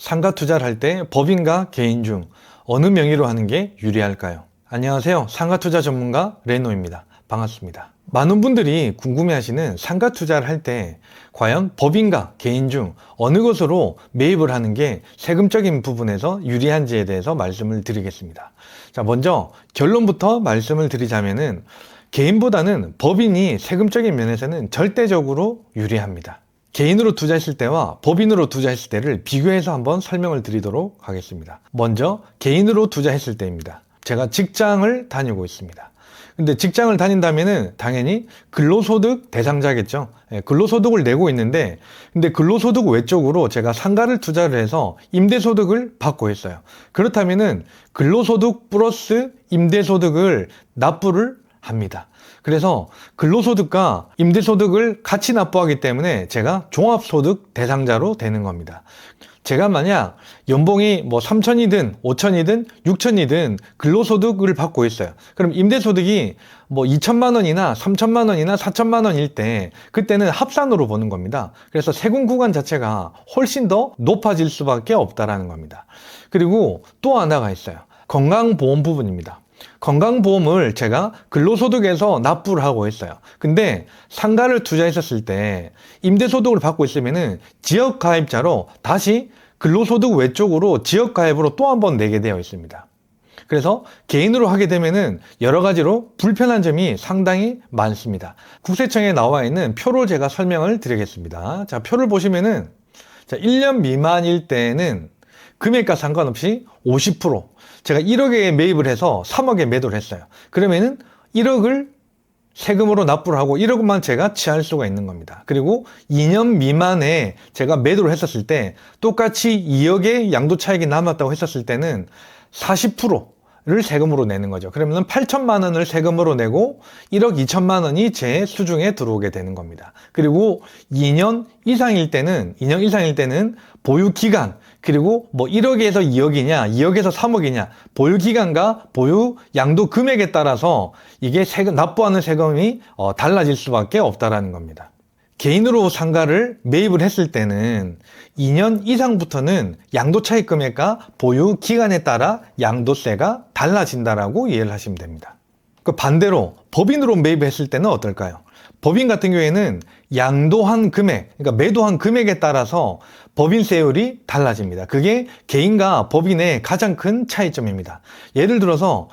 상가 투자를 할 때 법인과 개인 중 어느 명의로 하는 게 유리할까요? 안녕하세요. 상가 투자 전문가 레노입니다. 반갑습니다. 많은 분들이 궁금해하시는 상가 투자를 할 때 과연 법인과 개인 중 어느 것으로 매입을 하는 게 세금적인 부분에서 유리한지에 대해서 말씀을 드리겠습니다. 자, 먼저 결론부터 말씀을 드리자면은 개인보다는 법인이 세금적인 면에서는 절대적으로 유리합니다. 개인으로 투자했을 때와 법인으로 투자했을 때를 비교해서 한번 설명을 드리도록 하겠습니다. 먼저 개인으로 투자했을 때입니다. 제가 직장을 다니고 있습니다. 근데 직장을 다닌다면은 당연히 근로소득 대상자겠죠. 근로소득을 내고 있는데, 근데 근로소득 외적으로 제가 상가를 투자를 해서 임대소득을 받고 있어요. 그렇다면은 근로소득 플러스 임대소득을 납부를 합니다. 그래서 근로소득과 임대소득을 같이 납부하기 때문에 제가 종합소득 대상자로 되는 겁니다. 제가 만약 연봉이 3천이든 5천이든 6천이든 근로소득을 받고 있어요. 그럼 임대소득이 2천만 원이나 3천만 원이나 4천만 원일 때 그때는 합산으로 보는 겁니다. 그래서 세금 구간 자체가 훨씬 더 높아질 수밖에 없다라는 겁니다. 그리고 또 하나가 있어요. 건강보험 부분입니다. 건강보험을 제가 근로소득에서 납부를 하고 있어요. 근데 상가를 투자했었을 때 임대소득을 받고 있으면은 지역가입자로 다시 근로소득 외쪽으로 지역가입으로 또 한 번 내게 되어 있습니다. 그래서 개인으로 하게 되면은 여러 가지로 불편한 점이 상당히 많습니다. 국세청에 나와 있는 표를 제가 설명을 드리겠습니다. 자, 표를 보시면은 1년 미만일 때는 금액과 상관없이 50%, 제가 1억에 매입을 해서 3억에 매도를 했어요. 그러면은 1억을 세금으로 납부를 하고 1억만 제가 취할 수가 있는 겁니다. 그리고 2년 미만에 제가 매도를 했었을 때 똑같이 2억의 양도 차익이 남았다고 했었을 때는 40%를 세금으로 내는 거죠. 그러면 8천만 원을 세금으로 내고 1억 2천만 원이 제 수중에 들어오게 되는 겁니다. 그리고 2년 이상일 때는 보유 기간, 그리고 1억에서 2억이냐, 2억에서 3억이냐, 보유 기간과 보유 양도 금액에 따라서 이게 납부하는 세금이 달라질 수밖에 없다라는 겁니다. 개인으로 상가를 매입을 했을 때는 2년 이상부터는 양도 차익 금액과 보유 기간에 따라 양도세가 달라진다라고 이해를 하시면 됩니다. 그 반대로 법인으로 매입했을 때는 어떨까요? 법인 같은 경우에는 양도한 금액, 그러니까 매도한 금액에 따라서 법인세율이 달라집니다. 그게 개인과 법인의 가장 큰 차이점입니다. 예를 들어서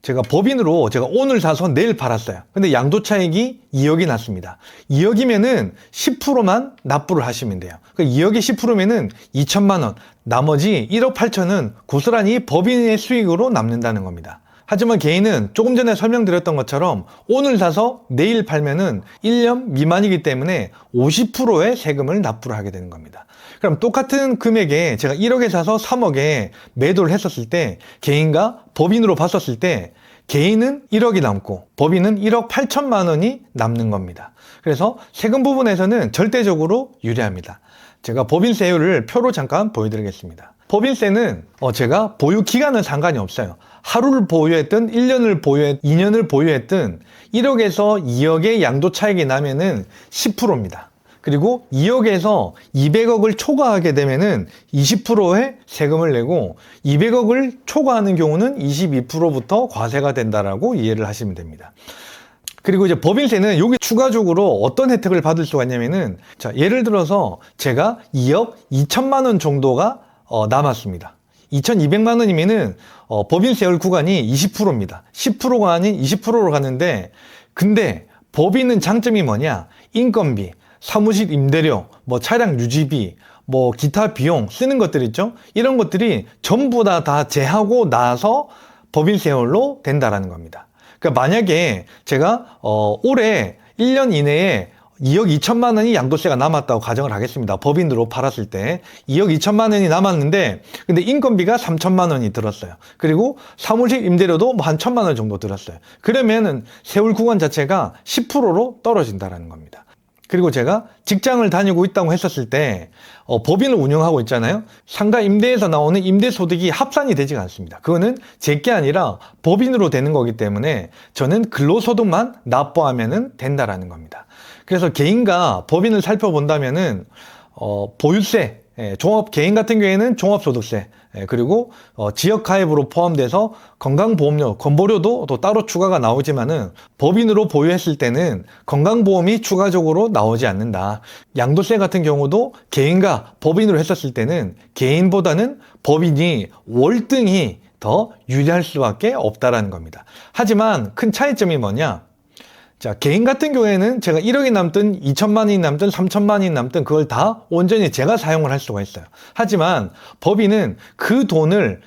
제가 법인으로 오늘 사서 내일 팔았어요. 근데 양도 차익이 2억이 났습니다. 2억이면은 10%만 납부를 하시면 돼요. 2억이 10%면은 2천만 원, 나머지 1억 8천은 고스란히 법인의 수익으로 남는다는 겁니다. 하지만 개인은 조금 전에 설명드렸던 것처럼 오늘 사서 내일 팔면은 1년 미만이기 때문에 50%의 세금을 납부를 하게 되는 겁니다. 그럼 똑같은 금액에 제가 1억에 사서 3억에 매도를 했었을 때 개인과 법인으로 봤었을 때 개인은 1억이 남고 법인은 1억 8천만 원이 남는 겁니다. 그래서 세금 부분에서는 절대적으로 유리합니다. 제가 법인세율을 표로 잠깐 보여드리겠습니다. 법인세는 제가 보유 기간은 상관이 없어요. 하루를 보유했든 1년을 보유했든 2년을 보유했든 1억에서 2억의 양도 차익이 나면은 10%입니다. 그리고 2억에서 200억을 초과하게 되면은 20%의 세금을 내고 200억을 초과하는 경우는 22%부터 과세가 된다라고 이해를 하시면 됩니다. 그리고 이제 법인세는 여기 추가적으로 어떤 혜택을 받을 수가 있냐면은 예를 들어서 제가 2억 2천만 원 정도가 남았습니다. 2,200만 원이면은 법인세율 구간이 20%입니다. 10%가 아닌 20%로 가는데, 근데 법인은 장점이 뭐냐? 인건비, 사무실 임대료, 차량 유지비, 기타 비용 쓰는 것들 있죠? 이런 것들이 전부 다 제하고 나서 법인세율로 된다라는 겁니다. 그러니까 만약에 제가 올해 1년 이내에 2억 2천만 원이 양도세가 남았다고 가정을 하겠습니다. 법인으로 팔았을 때 2억 2천만 원이 남았는데 근데 인건비가 3천만 원이 들었어요. 그리고 사무실 임대료도 한 1천만 원 정도 들었어요. 그러면은 세율 구간 자체가 10%로 떨어진다는 겁니다. 그리고 제가 직장을 다니고 있다고 했었을 때 법인을 운영하고 있잖아요. 상가 임대에서 나오는 임대소득이 합산이 되지가 않습니다. 그거는 제게 아니라 법인으로 되는 거기 때문에 저는 근로소득만 납부하면 된다라는 겁니다. 그래서 개인과 법인을 살펴본다면은 보유세, 개인 같은 경우에는 종합소득세, 그리고 지역가입으로 포함돼서 건강보험료, 건보료도 또 따로 추가가 나오지만은 법인으로 보유했을 때는 건강보험이 추가적으로 나오지 않는다. 양도세 같은 경우도 개인과 법인으로 했었을 때는 개인보다는 법인이 월등히 더 유리할 수밖에 없다라는 겁니다. 하지만 큰 차이점이 뭐냐? 자, 개인 같은 경우에는 제가 1억이 남든 2천만 원이 남든 3천만 원이 남든 그걸 다 온전히 제가 사용을 할 수가 있어요. 하지만 법인은 그 돈을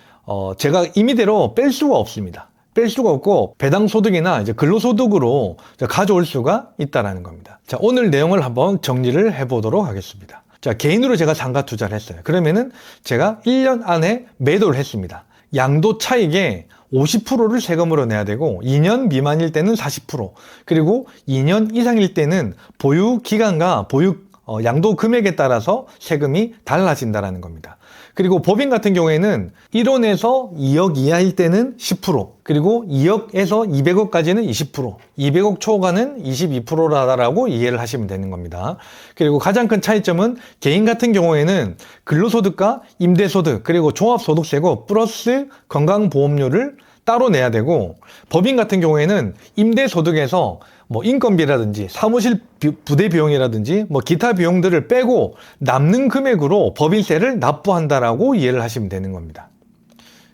제가 임의대로 뺄 수가 없습니다. 뺄 수가 없고 배당 소득이나 이제 근로소득으로 가져올 수가 있다라는 겁니다. 자, 오늘 내용을 한번 정리를 해보도록 하겠습니다. 자, 개인으로 제가 상가 투자를 했어요. 그러면은 제가 1년 안에 매도를 했습니다. 양도 차익의 50%를 세금으로 내야 되고 2년 미만일 때는 40%, 그리고 2년 이상일 때는 보유 기간과 보유 양도 금액에 따라서 세금이 달라진다는 겁니다. 그리고 법인 같은 경우에는 1원에서 2억 이하일 때는 10%, 그리고 2억에서 200억까지는 20%, 200억 초과는 22%라고 이해를 하시면 되는 겁니다. 그리고 가장 큰 차이점은 개인 같은 경우에는 근로소득과 임대소득, 그리고 종합소득세고 플러스 건강보험료를 따로 내야 되고, 법인 같은 경우에는 임대소득에서 인건비라든지 사무실 부대 비용이라든지 기타 비용들을 빼고 남는 금액으로 법인세를 납부한다라고 이해를 하시면 되는 겁니다.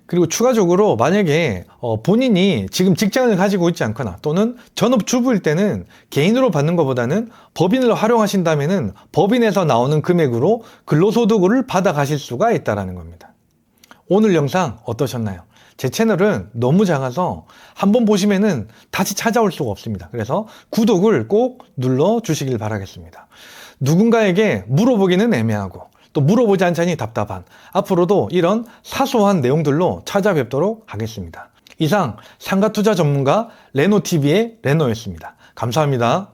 그리고 추가적으로 만약에 본인이 지금 직장을 가지고 있지 않거나 또는 전업주부일 때는 개인으로 받는 것보다는 법인을 활용하신다면은 법인에서 나오는 금액으로 근로소득을 받아 가실 수가 있다는 겁니다. 오늘 영상 어떠셨나요? 제 채널은 너무 작아서 한번 보시면은 다시 찾아올 수가 없습니다. 그래서 구독을 꼭 눌러 주시길 바라겠습니다. 누군가에게 물어보기는 애매하고 또 물어보지 않자니 답답한, 앞으로도 이런 사소한 내용들로 찾아뵙도록 하겠습니다. 이상 상가투자 전문가 레노TV의 레노였습니다. 감사합니다.